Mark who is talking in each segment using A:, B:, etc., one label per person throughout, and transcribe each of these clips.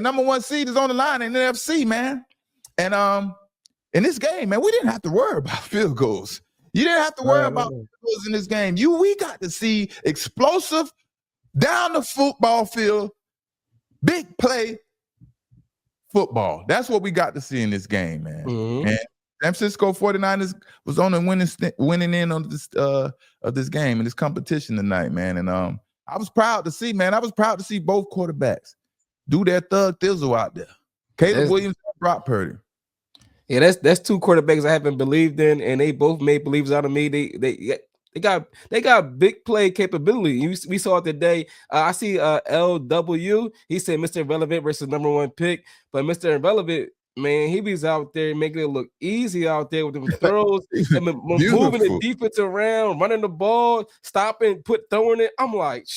A: number 1 seed is on the line in the NFC, man. And in this game, man, we didn't have to worry about field goals. You didn't have to worry about field goals in this game. We got to see explosive down the football field, big play football. That's what we got to see in this game, man. And San Francisco 49ers was on the winning end on this of this game and this competition tonight, man. And I was proud to see, man. I was proud to see both quarterbacks do their thug thizzle out there. Caleb Williams and Brock Purdy.
B: Yeah, that's 2 quarterbacks I haven't believed in, and they both made believers out of me. They got big play capability. We saw it today. I see LW. He said Mr. Irrelevant versus number 1 pick, but Mr. Irrelevant, man, he was out there making it look easy out there with them throws, and moving the defense around, running the ball, stopping, throwing it. I'm like,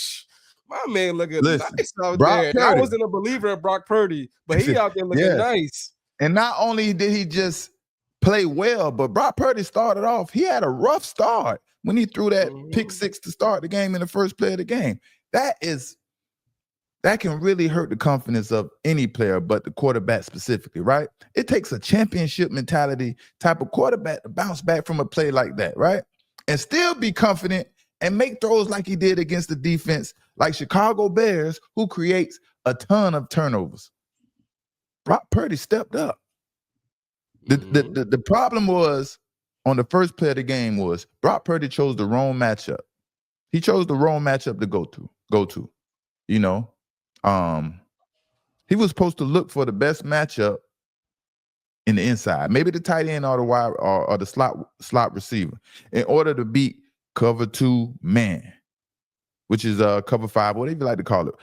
B: my man looking nice out there. Purdy. I wasn't a believer in Brock Purdy, but he out there looking nice.
A: And not only did he just play well, but Brock Purdy started off. He had a rough start when he threw that pick 6 to start the game in the first play of the game. That can really hurt the confidence of any player, but the quarterback specifically, right? It takes a championship mentality type of quarterback to bounce back from a play like that, right? And still be confident and make throws like he did against the defense like Chicago Bears, who creates a ton of turnovers. Brock Purdy stepped up. The problem was on the first play of the game was Brock Purdy chose the wrong matchup. He chose the wrong matchup to go to. You know, he was supposed to look for the best matchup in the inside, maybe the tight end or the wide or the slot receiver, in order to beat cover 2 man, which is cover 5, whatever you like to call it.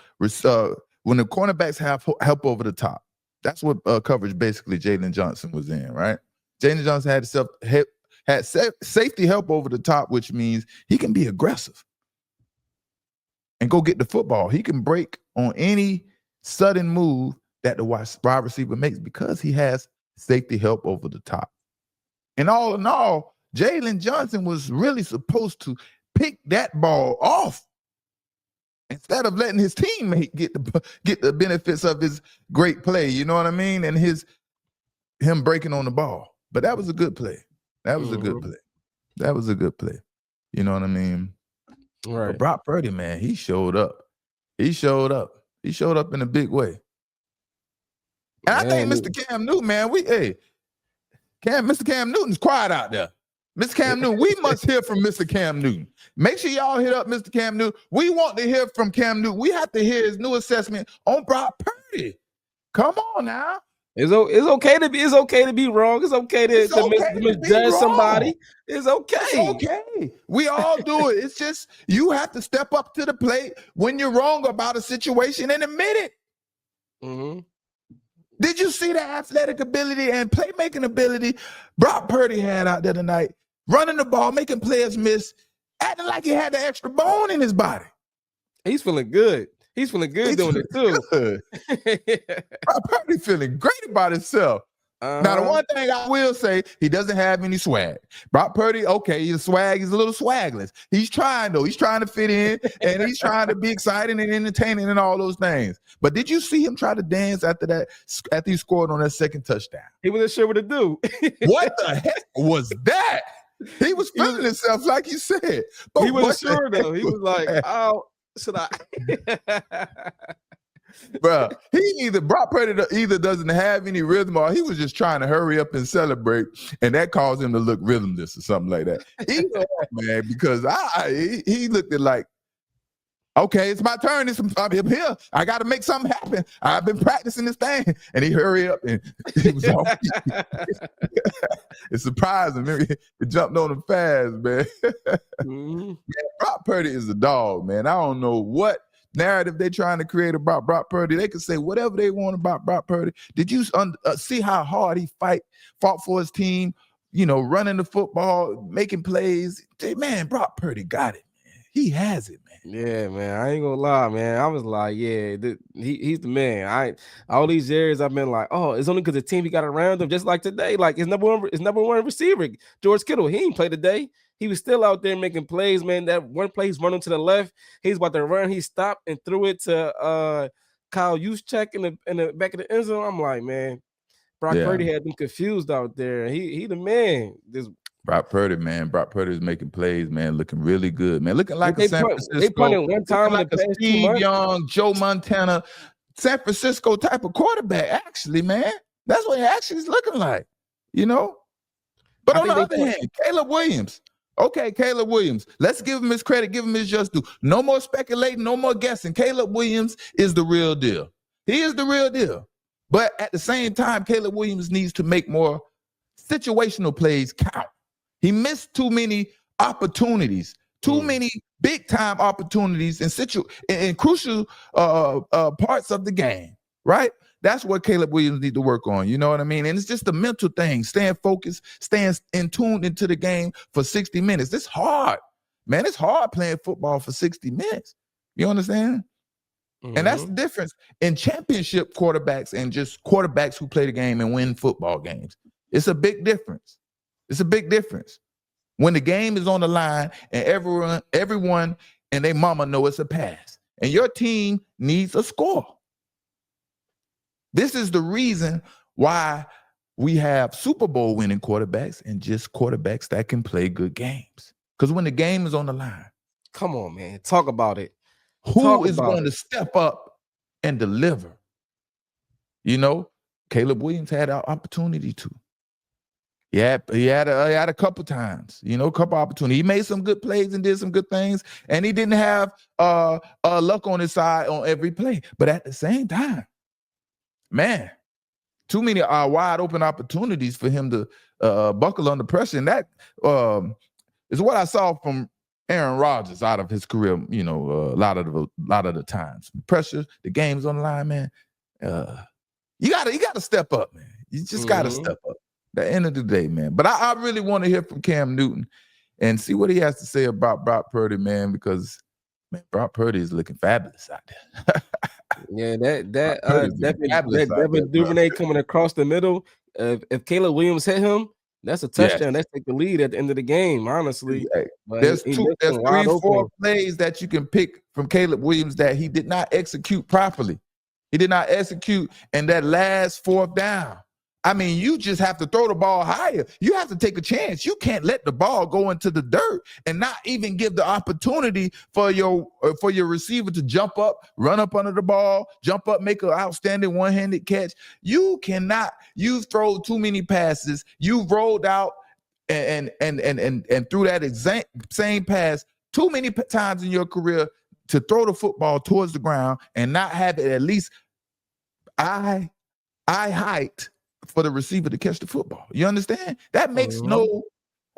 A: When the cornerbacks have help over the top. That's what coverage basically Jalen Johnson was in, right? Jalen Johnson had safety help over the top, which means he can be aggressive and go get the football. He can break on any sudden move that the wide receiver makes because he has safety help over the top. And all in all, Jalen Johnson was really supposed to pick that ball off instead of letting his teammate get the benefits of his great play, you know what I mean? And him breaking on the ball. But that was a good play. That was a good play. You know what I mean? Right. But Brock Purdy, man, he showed up. He showed up in a big way. And I think Mr. Cam Newton, man, Mr. Cam Newton's quiet out there. Mr. Cam Newton, we must hear from Mr. Cam Newton. Make sure y'all hit up Mr. Cam Newton. We want to hear from Cam Newton. We have to hear his new assessment on Brock Purdy. Come on now.
B: It's okay to be wrong. It's okay to misjudge somebody. It's okay.
A: It's okay. We all do it. It's just you have to step up to the plate when you're wrong about a situation and admit it. Mm-hmm. Did you see the athletic ability and playmaking ability Brock Purdy had out there tonight? Running the ball, making players miss, acting like he had the extra bone in his body.
B: He's feeling good. He's feeling good doing it too.
A: Brock Purdy feeling great about himself. Now, the one thing I will say, he doesn't have any swag. Brock Purdy, okay, he's a little swagless. He's trying, though. He's trying to fit in, and he's trying to be exciting and entertaining and all those things. But did you see him try to dance after he scored on that second touchdown?
B: He wasn't sure what to do.
A: What the heck was that? He was feeling himself, like you said.
B: But he wasn't sure, though. He was like, oh, should I?
A: Bro, Brock Purdy either doesn't have any rhythm or he was just trying to hurry up and celebrate, and that caused him to look rhythmless or something like that. Man, because he looked at like, okay, it's my turn. I'm here. I got to make something happen. I've been practicing this thing. And he hurried up and he was off. It surprised him. It jumped on him fast, man. Man, Brock Purdy is a dog, man. I don't know what narrative they're trying to create about Brock Purdy. They can say whatever they want about Brock Purdy. Did you see how hard he fought for his team, running the football, making plays? Man, Brock Purdy got it, man. He has it, man.
B: Yeah, man. I ain't gonna lie, man. I was like, yeah, he's the man. All these years I've been like, oh, it's only because the team he got around him, just like today. Like his number one receiver, George Kittle. He ain't play today. He was still out there making plays, man. That one play he's running to the left. He's about to run. He stopped and threw it to Kyle Juszczyk in the back of the end zone. I'm like, man, Brock Purdy had them confused out there. He the man.
A: Brock Purdy, man. Brock Purdy is making plays, man. Looking really good, man. Looking like
B: they
A: a San Francisco.
B: They punted one time in
A: like
B: the past 2
A: Steve
B: months.
A: Young, Joe Montana, San Francisco type of quarterback. Actually, man, that's what he actually is looking like. You know. But on the other hand, Caleb Williams. Okay, Caleb Williams. Let's give him his credit. Give him his just due. No more speculating. No more guessing. Caleb Williams is the real deal. He is the real deal. But at the same time, Caleb Williams needs to make more situational plays count. He missed too many opportunities, too many big-time opportunities in crucial parts of the game, right? That's what Caleb Williams needs to work on. You know what I mean? And it's just a mental thing, staying focused, staying in tune into the game for 60 minutes. It's hard, man. It's hard playing football for 60 minutes. You understand? And that's the difference in championship quarterbacks and just quarterbacks who play the game and win football games. It's a big difference. It's a big difference. When the game is on the line and everyone and their mama know it's a pass and your team needs a score. This is the reason why we have Super Bowl winning quarterbacks and just quarterbacks that can play good games. Because when the game is on the line.
B: Come on, man. Talk about it.
A: Who is going to step up and deliver? You know, Caleb Williams had an opportunity to. He had a couple times, you know, a couple opportunities. He made some good plays and did some good things, and he didn't have luck on his side on every play. But at the same time, man, too many wide open opportunities for him to buckle under pressure. And that is what I saw from Aaron Rodgers out of his career, you know, a lot of the times. Pressure, the game's on the line, man. You gotta step up, man. You just gotta step up. At the end of the day, man. But I really want to hear from Cam Newton and see what he has to say about Brock Purdy, man, because man, Brock Purdy is looking fabulous out there.
B: Yeah, Devin Duvernay coming across the middle. If Caleb Williams hit him, that's a touchdown. That's take the lead at the end of the game, honestly.
A: There's 3-4 plays that you can pick from Caleb Williams that he did not execute properly. He did not execute in that last fourth down. I mean, you just have to throw the ball higher. You have to take a chance. You can't let the ball go into the dirt and not even give the opportunity for your receiver to jump up, run up under the ball, jump up, make an outstanding one-handed catch. You cannot. You've thrown too many passes. You've rolled out and threw that exact same pass too many times in your career to throw the football towards the ground and not have it at least eye height for the receiver to catch the football. You understand? That makes no,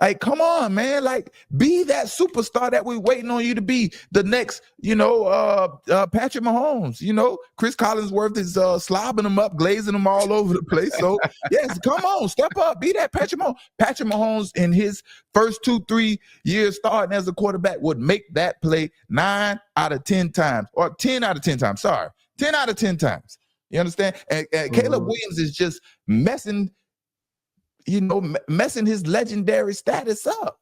A: like, come on, man. Like, be that superstar that we're waiting on you to be. The next, you know, Patrick Mahomes, you know, Chris Collinsworth is slobbing them up, glazing them all over the place. So, yes, come on, step up, be that Patrick Mahomes. Patrick Mahomes in his first 2-3 years starting as a quarterback would make that play 9 out of 10 times, or 10 out of 10 times, sorry, 10 out of 10 times. You understand? And Caleb Williams is just messing his legendary status up.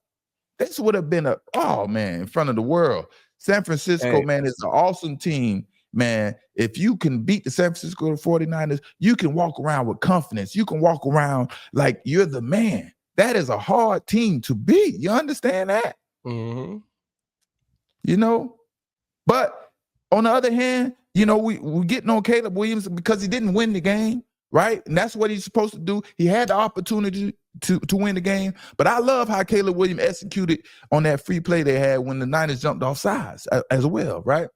A: This would have been in front of the world. San Francisco, man, is an awesome team, man. If you can beat the San Francisco 49ers, you can walk around with confidence. You can walk around like you're the man. That is a hard team to beat. You understand that?
B: Mm-hmm.
A: You know? But on the other hand, you know, we're getting on Caleb Williams because he didn't win the game, right? And that's what he's supposed to do. He had the opportunity to win the game. But I love how Caleb Williams executed on that free play they had when the Niners jumped off sides as well, right?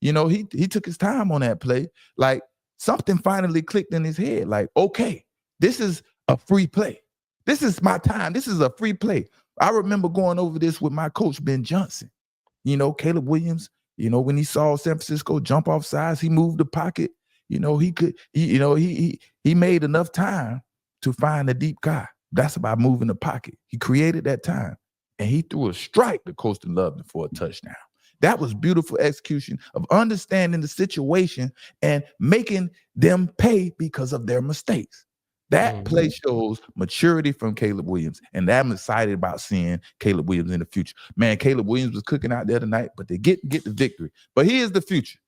A: You know, he took his time on that play. Like, something finally clicked in his head. Like, okay, this is a free play. This is my time. This is a free play. I remember going over this with my coach, Ben Johnson. You know, Caleb Williams, you know, when he saw San Francisco jump off sides, he moved the pocket. You know, he made enough time to find a deep guy. That's about moving the pocket. He created that time, and he threw a strike to Coastal Love for a touchdown. That was beautiful execution of understanding the situation and making them pay because of their mistakes. That play shows maturity from Caleb Williams, and I'm excited about seeing Caleb Williams in the future. Man, Caleb Williams was cooking out there tonight, but they get the victory. But he is the future.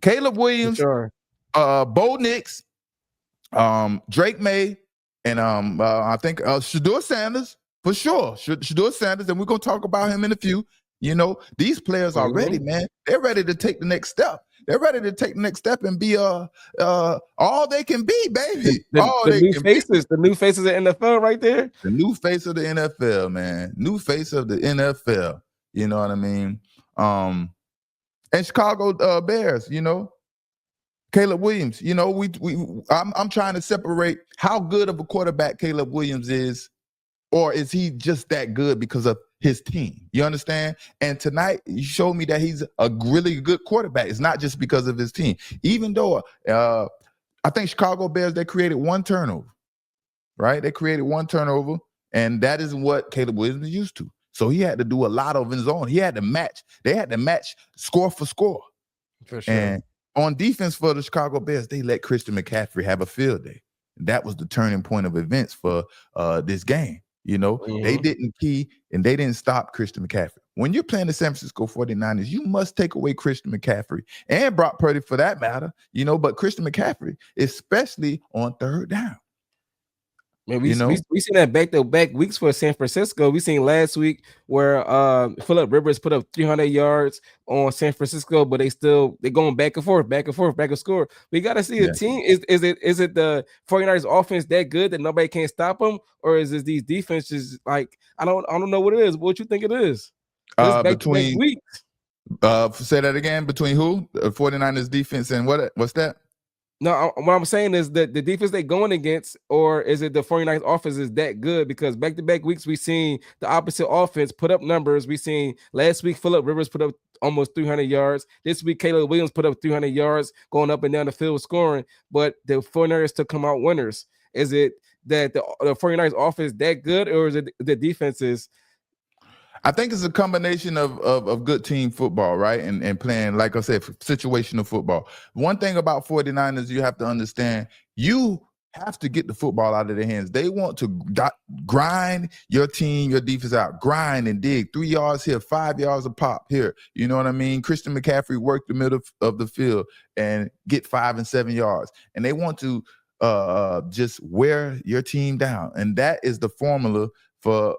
A: Caleb Williams Bo Nix, Drake May, and I think Shedeur Sanders for sure. Shedeur Sanders, and we're gonna talk about him in a few. You know, these players are ready, man. They're ready to take the next step. They're ready to take the next step and be all they can be, baby.
B: The new faces, the new faces of the NFL right there.
A: The new face of the NFL, man. New face of the NFL. You know what I mean? And Chicago Bears, you know. Caleb Williams, you know, I'm trying to separate how good of a quarterback Caleb Williams is, or is he just that good because of his team? You understand? And tonight, you showed me that he's a really good quarterback. It's not just because of his team. Even though I think Chicago Bears, they created one turnover, right? They created one turnover, and that isn't what Caleb Williams is used to. So he had to do a lot of his own. He had to match. They had to match score for score.
B: For sure.
A: And on defense for the Chicago Bears, they let Christian McCaffrey have a field day. That was the turning point of events for this game. You know, they didn't key and they didn't stop Christian McCaffrey. When you're playing the San Francisco 49ers, you must take away Christian McCaffrey and Brock Purdy for that matter, you know, but Christian McCaffrey, especially on third down.
B: Man, we seen that back-to-back weeks for San Francisco. We seen last week where Phillip Rivers put up 300 yards on San Francisco, but they're going back and forth, back and score. We got to see a team. Is it the 49ers offense that good that nobody can't stop them, or is it these defenses like I don't know what it is. What you think it is?
A: Between
B: weeks.
A: Say that again. Between who? 49ers defense and what's that?
B: No, what I'm saying is that the defense they're going against, or is it the 49ers offense is that good? Because back-to-back weeks, we've seen the opposite offense put up numbers. We seen last week, Phillip Rivers put up almost 300 yards. This week, Caleb Williams put up 300 yards going up and down the field scoring, but the 49ers still come out winners. Is it that the 49ers offense that good, or is it the defense is?
A: I think it's a combination of good team football, right? And playing, like I said, situational football. One thing about 49ers, you have to understand, you have to get the football out of their hands. They want to grind your team, your defense out, grind and dig 3 yards here, 5 yards a pop here. You know what I mean? Christian McCaffrey worked the middle of the field and get 5 and 7 yards. And they want to just wear your team down. And that is the formula for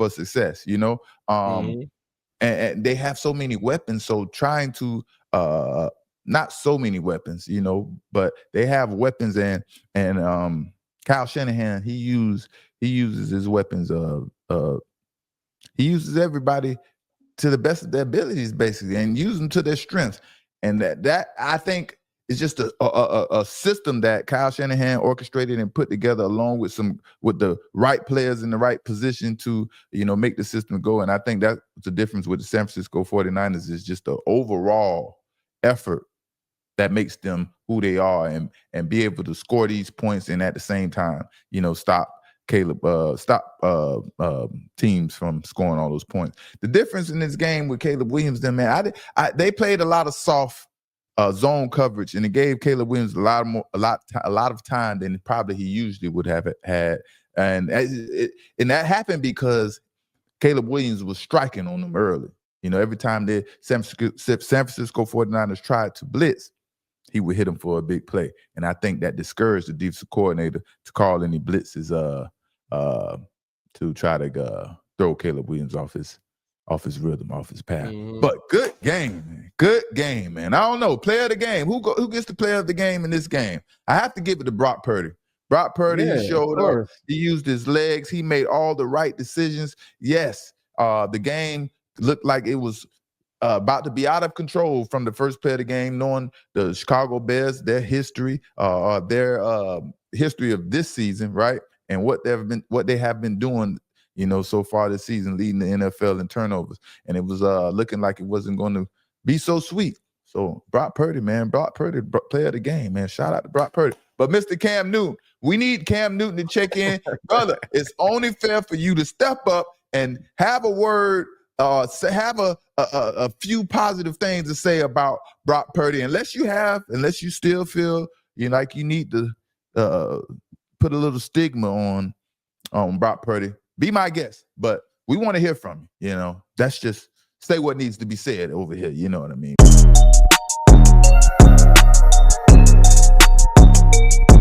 A: success, you know. And they have so many weapons, so trying to not so many weapons, you know, but they have weapons, and Kyle Shanahan, he uses his weapons he uses everybody to the best of their abilities, basically, and use them to their strengths. And that I think is just a system that Kyle Shanahan orchestrated and put together, along with the right players in the right position to, you know, make the system go. And I think that's the difference with the San Francisco 49ers is just the overall effort that makes them who they are, and be able to score these points and at the same time, you know, stop teams from scoring all those points. The difference in this game with Caleb Williams, then, man, they played a lot of soft zone coverage, and it gave Caleb Williams a lot of time than probably he usually would have had, and that happened because Caleb Williams was striking on them early. You know, every time the San Francisco 49ers tried to blitz, he would hit him for a big play, and I think that discouraged the defensive coordinator to call any blitzes to try to throw Caleb Williams off his rhythm, off his path. But good game, man. I don't know, player of the game. Who gets the player of the game in this game? I have to give it to Brock Purdy. Brock Purdy, he showed up. He used his legs. He made all the right decisions. Yes, the game looked like it was about to be out of control from the first play of the game, knowing the Chicago Bears, their history, their history of this season, right? And what they have been doing, you know, so far this season, leading the NFL in turnovers. And it was looking like it wasn't going to be so sweet. So Brock Purdy, player of the game, man. Shout out to Brock Purdy. But Mr. Cam Newton, we need Cam Newton to check in. Brother, it's only fair for you to step up and have a word, have a few positive things to say about Brock Purdy, unless you still feel like you need to put a little stigma on Brock Purdy. Be my guest, but we want to hear from you. You know, that's just say what needs to be said over here. You know what I mean? Peace.